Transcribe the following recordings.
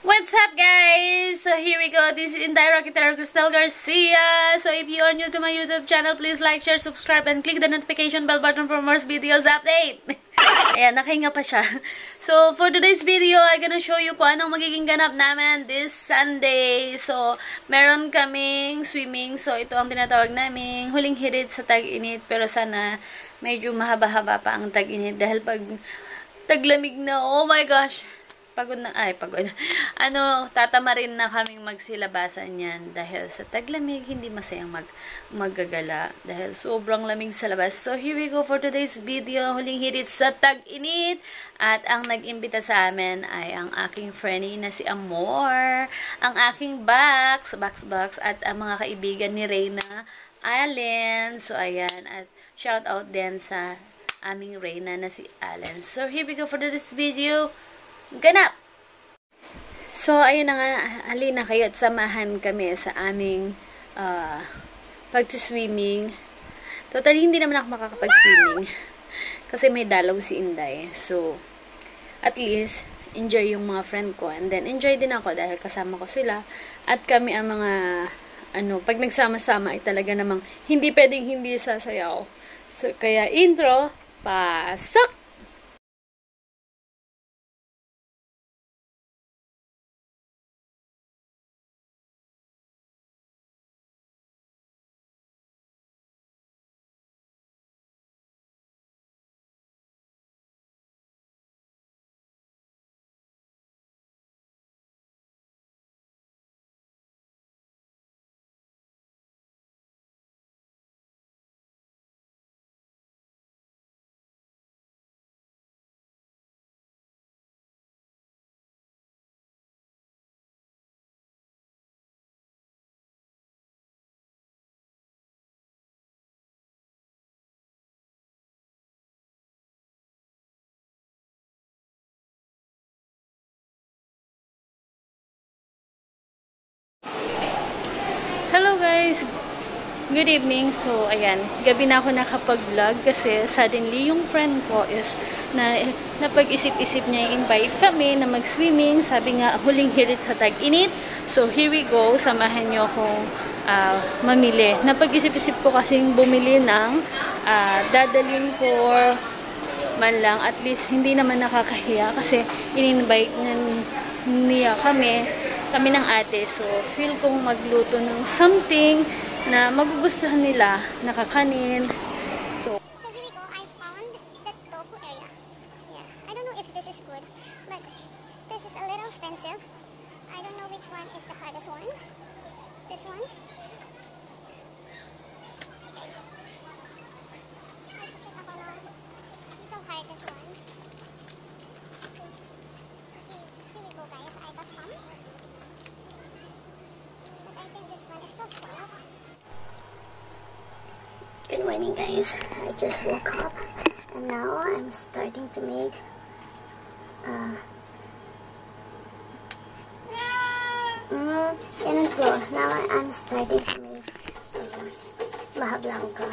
What's up, guys? So here we go. This is Inday Rocketero Cristel Garcia. So if you are new to my YouTube channel, please like, share, subscribe, and click the notification bell button for more videos update. Ayan, nakahinga pa siya. So for today's video, I'm gonna show you kung anong magiging ganap namin this Sunday. So meron kaming swimming. So ito ang tinatawag naming huling hirit sa tag-init. Pero sana medyo mahaba-haba pa ang tag-init dahil pag taglamig na, oh my gosh, pagod. Tatamarin na kaming magsilabasan yan dahil sa taglamig, hindi masayang maggagala dahil sobrang lamig sa labas. So, here we go for today's video, huling hirit sa tag-init. At ang nag-imbita sa amin ay ang aking friendie na si Amor, ang aking Bax, at ang mga kaibigan ni Reyna, Allen. So, ayan. At shout out din sa aming Reyna na si Allen. So, here we go for this video. Ganap! So, ayun na nga, halina kayo at samahan kami sa aming pag-swimming. Totally, hindi naman ako makakapag-swimming kasi may dalaw si Inday. So, at least, enjoy yung mga friend ko. And then, enjoy din ako dahil kasama ko sila. At kami ang mga, pag nagsama-sama ay talaga namang hindi pwedeng hindi sasayaw. So, kaya intro, pasok! Hello guys! Good evening. So, ayan. Gabi na ako nakapag-vlog kasi suddenly yung friend ko is napag-isip-isip niya i-invite kami na mag-swimming. Sabi nga, huling hirit sa tag-init. So, here we go. Samahan niyo akong mamili. Napag-isip-isip ko kasing bumili ng dadalhin ko man lang. At least, hindi naman nakakahiya kasi in-invite niya kami ng ate. So, feel kong magluto ng something na magugustuhan nila, nakakanin. So here we go. I found the tofu area. Yeah. I don't know if this is good, but this is a little expensive. I don't know which one is the hardest one. This one. Okay. I have to check up on the hardest one. Here we go, guys. I got some. I think this one is still soft. Good morning, guys. I just woke up and now I'm starting to make now I'm starting to make Baja Blanca.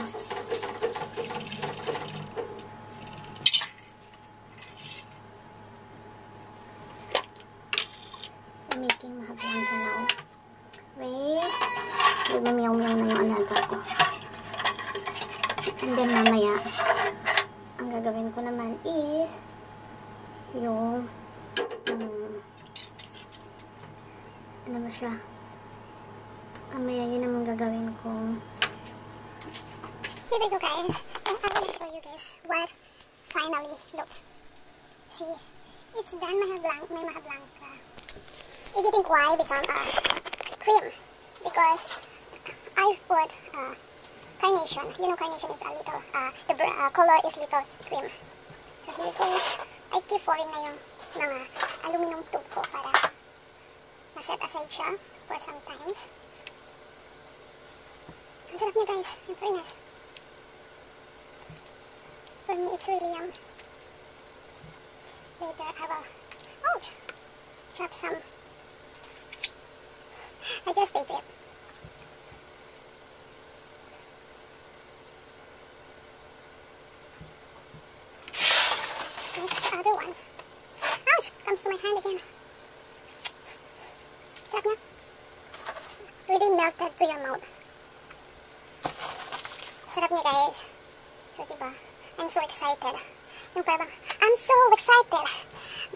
I'm making Baja Blanca now. Wait. Nagmamiyaw-miyaw na yung alaga ko. And then mamaya, ang gagawin ko naman is yung ano ba siya? Mamaya yun naman gagawin ko. Here we go, guys. And I will show you guys what finally look. See, it's done. May Baja Blanca. If you think why become cream, because I put carnation. You know, carnation is a little, the color is little cream. So here it goes. I keep pouring na yung mga aluminum tube ko para ma-set aside siya for some times. Ang sarap niya, guys. In fairness. For me, it's really yum. Later, I will, chop some. I just taste it. Next, the other one. Ouch! Comes to my hand again. really melted to your mouth. Sarap niya, guys. So, diba? I'm so excited. Yung parang, I'm so excited.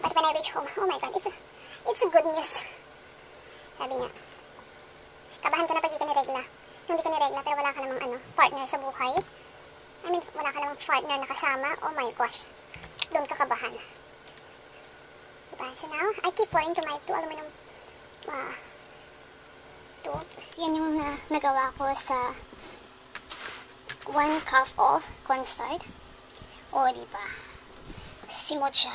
But when I reach home, oh my God, it's a good news. Sabi niya, kabahan ka na pag di ka niregla. Yung di ka niregla, pero wala ka namang partner sa buhay. I mean, wala ka namang partner na kasama. Oh my gosh. Doon ka kabahan. Diba? So now, I keep pouring to my 2 aluminum tube. Yan yung nagawa ko sa 1 cup of cornstarch. O, diba? Simot siya.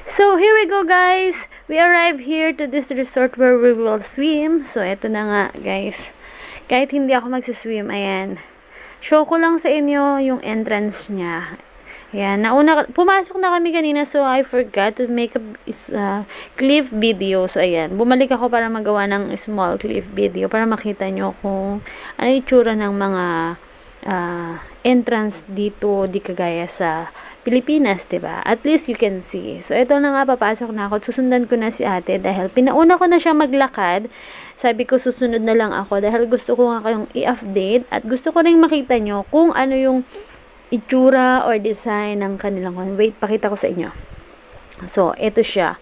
So, here we go, guys. We arrived here to this resort where we will swim. So, eto na nga, guys. Kahit hindi ako magsiswim, ayan. Show ko lang sa inyo yung entrance niya. Ayan. Pumasok na kami kanina, so I forgot to make a cliff video. So, ayan. Bumalik ako para magawa ng small cliff video para makita nyo kung ano yung tsura ng mga entrance dito, di kagaya sa Pilipinas, diba? At least you can see. So, ito na nga, papasok na ako. Susundan ko na si ate dahil pinauna ko na siya maglakad. Sabi ko, susunod na lang ako dahil gusto ko nga kayong i-update at gusto ko rin makita nyo kung ano yung itsura or design ng kanilang. Wait, pakita ko sa inyo. So, ito siya.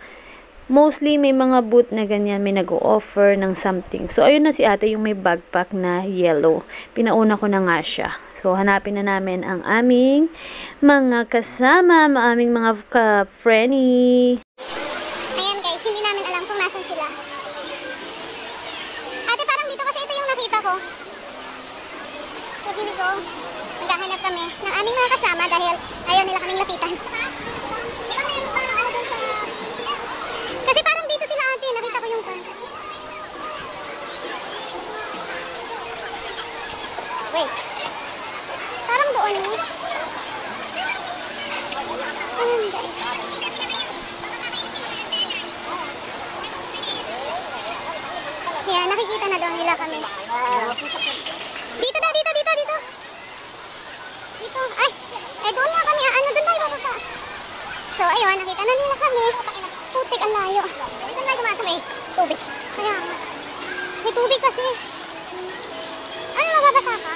Mostly, may mga booth na ganyan, may nag-o-offer ng something. So, ayun na si ate, yung may backpack na yellow. Pinauna ko na nga siya. So, hanapin na namin ang aming mga kasama, aming mga ka-friendly. Ayan guys, hindi namin alam kung nasan sila. Ate, parang dito kasi ito yung nakita ko. So, here we go. Naghahanap kami ng aming mga kasama dahil ayaw nila kaming lapitan. Kasi parang dito sila ate, nakita ko yung wait. Parang doon eh. Ayan guys. Yan, nakikita na daw nila kami. Dito daw, dito. Dito. Ay, doon nga kami. Doon tayo bababa. So, ayun, nakita na nila kami. Putik, ang layo. Dito na gumata may tubig. Kaya, may tubig kasi. Ano, mababasa ka?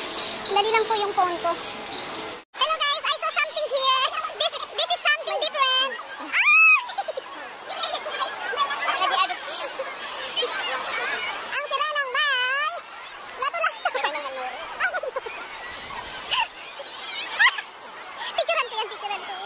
Dali lang po yung phone ko. Hello guys, I saw something here. This is something different. Ang sira ng bahay. Lato-lato. Picturean ko yan, picturean ko.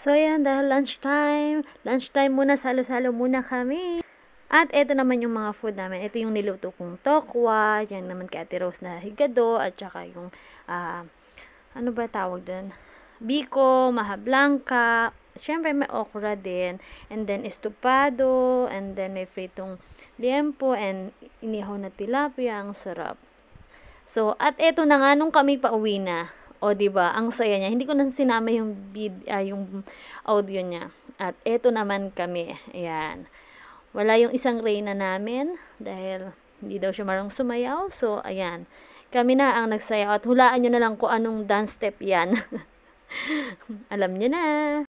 So, yan, dahil lunchtime muna, salo-salo muna kami. At ito naman yung mga food namin. Ito yung niluto kong tokwa, yan naman kay Ate Rose na higado, at saka yung, ano ba tawag dun? Biko, maha blanca, syempre may okra din, and then estupado, and then may fritong liempo, and inihaw na tilapia, ang sarap. So, at ito na nga, nung kami pauwi na, o, diba? Ang saya niya. Hindi ko na sinama yung yung audio niya. At eto naman kami. Ayan. Wala yung isang reyna namin dahil hindi daw siya marunong sumayaw. So, ayan. Kami na ang nagsayaw. At hulaan nyo na lang kung anong dance step yan. Alam nyo na.